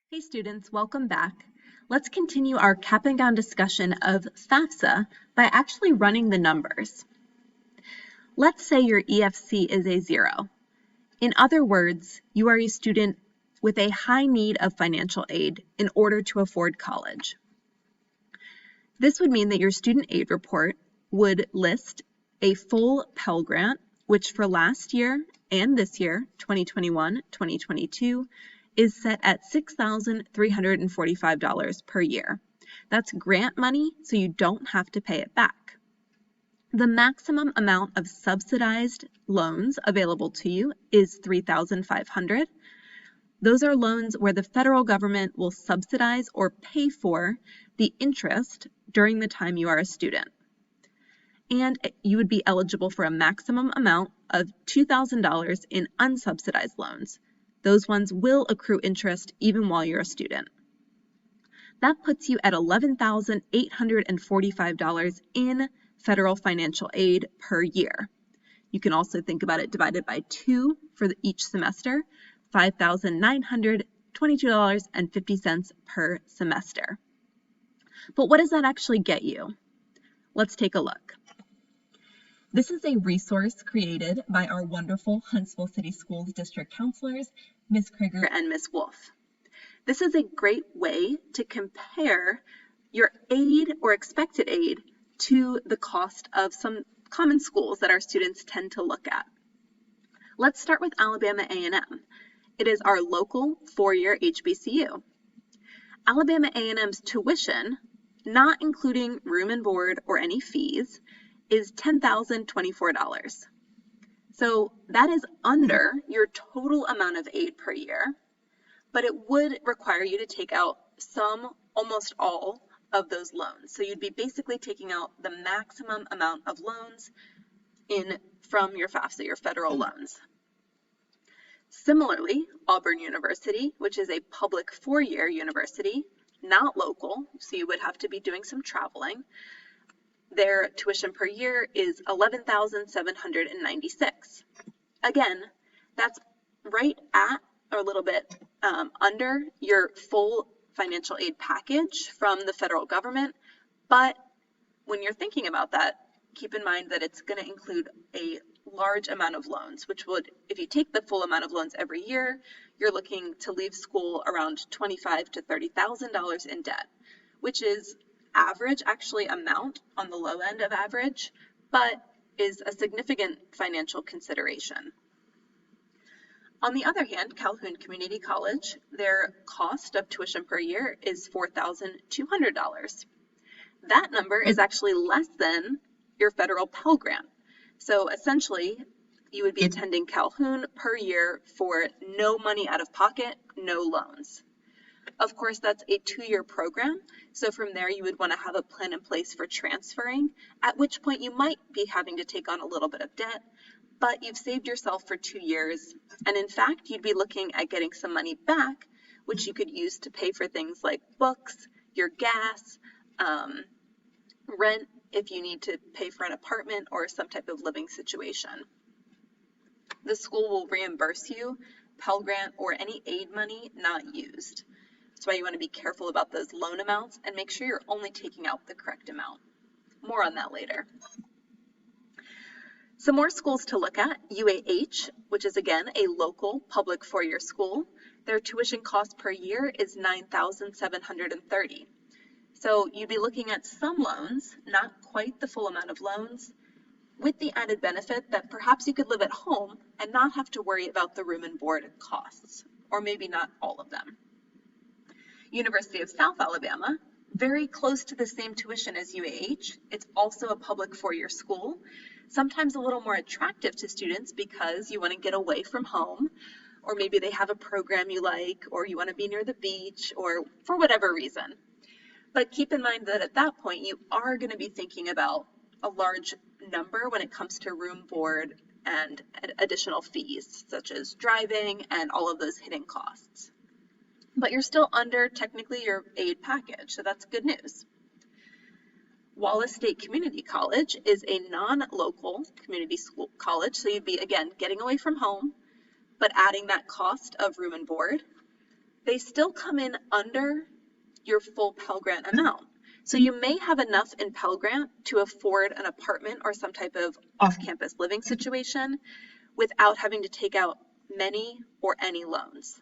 Hey students, welcome back. Let's continue our cap-and-gown discussion of FAFSA by actually running the numbers. Let's say your EFC is a 0. In other words, you are a student with a high need of financial aid in order to afford college. This would mean that your student aid report would list a full Pell Grant, which for last year and this year, 2021, 2022, is set at $6,345 per year. That's grant money, so you don't have to pay it back. The maximum amount of subsidized loans available to you is $3,500. Those are loans where the federal government will subsidize or pay for the interest during the time you are a student. And you would be eligible for a maximum amount of $2,000 in unsubsidized loans. Those ones will accrue interest even while you're a student. That puts you at $11,845 in federal financial aid per year. You can also think about it divided by 2 for each semester, $5,922.50 per semester. But what does that actually get you? Let's take a look. This is a resource created by our wonderful Huntsville City Schools District counselors, Ms. Krieger and Ms. Wolf. This is a great way to compare your aid or expected aid to the cost of some common schools that our students tend to look at. Let's start with Alabama A&M. It is our local 4-year HBCU. Alabama A&M's tuition, not including room and board or any fees, is $10,024. So that is under your total amount of aid per year, but it would require you to take out some, almost all, of those loans. So you'd be basically taking out the maximum amount of loans from your FAFSA, your federal loans. Similarly, Auburn University, which is a public 4-year university, not local, so you would have to be doing some traveling. Their tuition per year is $11,796. Again, that's right at or a little bit under your full financial aid package from the federal government, but when you're thinking about that, keep in mind that it's going to include a large amount of loans, which would, if you take the full amount of loans every year, you're looking to leave school around $25,000 to $30,000 in debt, which is average amount on the low end of average, but is a significant financial consideration. On the other hand, Calhoun Community College, their cost of tuition per year is $4,200. That number is actually less than your federal Pell Grant. So essentially, you would be attending Calhoun per year for no money out of pocket, no loans. Of course, that's a 2-year program, so from there you would want to have a plan in place for transferring, at which point you might be having to take on a little bit of debt, but you've saved yourself for 2 years, and in fact, you'd be looking at getting some money back, which you could use to pay for things like books, your gas, rent if you need to pay for an apartment or some type of living situation. The school will reimburse you Pell Grant or any aid money not used. That's why you want to be careful about those loan amounts and make sure you're only taking out the correct amount. More on that later. Some more schools to look at. UAH, which is again a local public 4-year school. Their tuition cost per year is $9,730. So you'd be looking at some loans, not quite the full amount of loans, with the added benefit that perhaps you could live at home and not have to worry about the room and board costs, or maybe not all of them. University of South Alabama, very close to the same tuition as UAH. It's also a public 4-year school, sometimes a little more attractive to students because you want to get away from home, or maybe they have a program you like, or you want to be near the beach, or for whatever reason. But keep in mind that at that point, you are going to be thinking about a large number when it comes to room, board, and additional fees, such as driving and all of those hidden costs. But you're still under technically your aid package, so that's good news. Wallace State Community College is a non-local community school college, so you'd be, again, getting away from home, but adding that cost of room and board. they still come in under your full Pell Grant amount. So you may have enough in Pell Grant to afford an apartment or some type of off-campus living situation without having to take out many or any loans.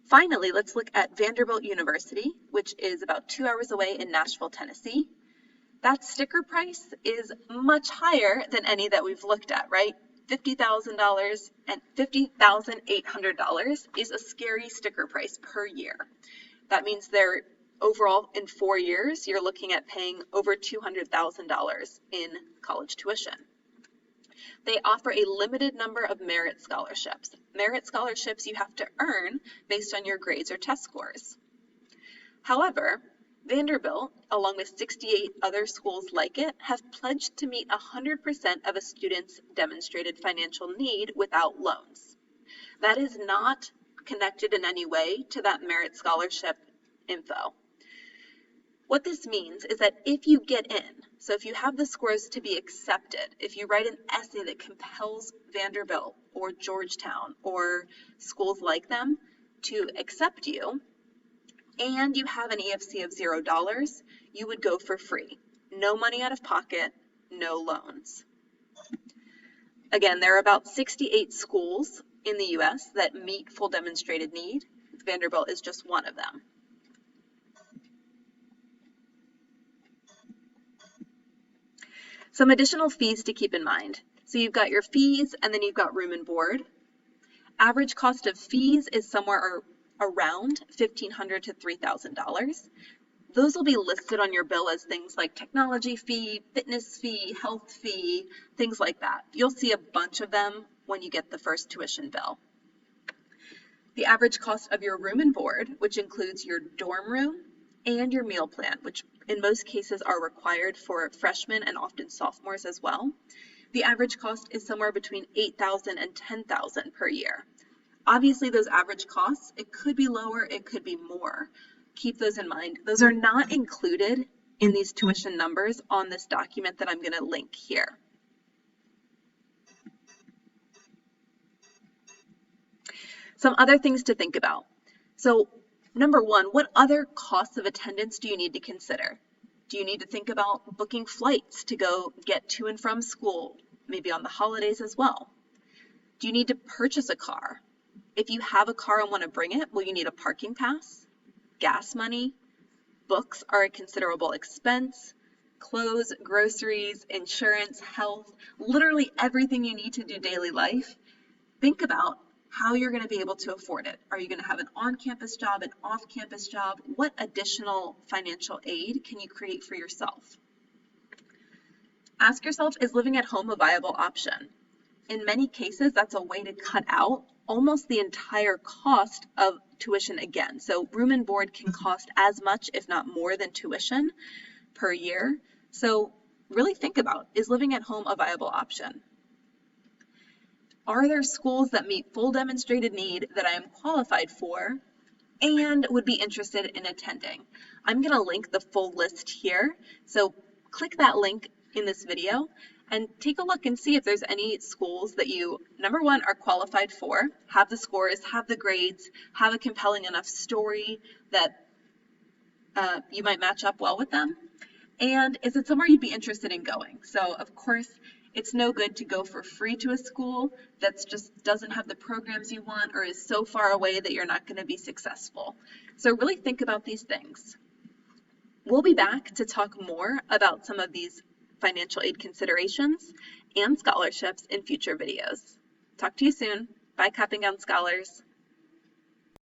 Finally, let's look at Vanderbilt University, which is about 2 hours away in Nashville, Tennessee. That sticker price is much higher than any that we've looked at, right? $50,000 and $50,800 is a scary sticker price per year. That means they're overall in 4 years, you're looking at paying over $200,000 in college tuition. They offer a limited number of merit scholarships. Merit scholarships you have to earn based on your grades or test scores. However, Vanderbilt, along with 68 other schools like it, have pledged to meet 100% of a student's demonstrated financial need without loans. That is not connected in any way to that merit scholarship info. What this means is that if you get in, so if you have the scores to be accepted, if you write an essay that compels Vanderbilt or Georgetown or schools like them to accept you, and you have an EFC of $0, you would go for free. No money out of pocket, no loans. Again, there are about 68 schools in the US that meet full demonstrated need. Vanderbilt is just one of them. Some additional fees to keep in mind. So you've got your fees and then you've got room and board. Average cost of fees is somewhere around $1,500 to $3,000. Those will be listed on your bill as things like technology fee, fitness fee, health fee, things like that. You'll see a bunch of them when you get the first tuition bill. The average cost of your room and board, which includes your dorm room and your meal plan, which in most cases are required for freshmen and often sophomores as well. The average cost is somewhere between $8,000 and $10,000 per year. Obviously, those average costs, it could be lower, it could be more. Keep those in mind. Those are not included in these tuition numbers on this document that I'm going to link here. Some other things to think about. So, number one, what other costs of attendance do you need to consider? Do you need to think about booking flights to go get to and from school, maybe on the holidays as well? Do you need to purchase a car? If you have a car and want to bring it, will you need a parking pass? Gas money? Books are a considerable expense. Clothes, groceries, insurance, health, literally everything you need to do daily life. Think about how you're going to be able to afford it. Are you going to have an on-campus job, an off-campus job? What additional financial aid can you create for yourself? Ask yourself, is living at home a viable option? In many cases, that's a way to cut out almost the entire cost of tuition again. So room and board can cost as much, if not more, than tuition per year. So really think about, is living at home a viable option? Are there schools that meet full demonstrated need that I am qualified for and would be interested in attending? I'm going to link the full list here. So click that link in this video and take a look and see if there's any schools that you, number one, are qualified for, have the scores, have the grades, have a compelling enough story that you might match up well with them. And is it somewhere you'd be interested in going? So of course, it's no good to go for free to a school that just doesn't have the programs you want or is so far away that you're not going to be successful. So really think about these things. We'll be back to talk more about some of these financial aid considerations and scholarships in future videos. Talk to you soon. Bye, CAP&GOWN scholars.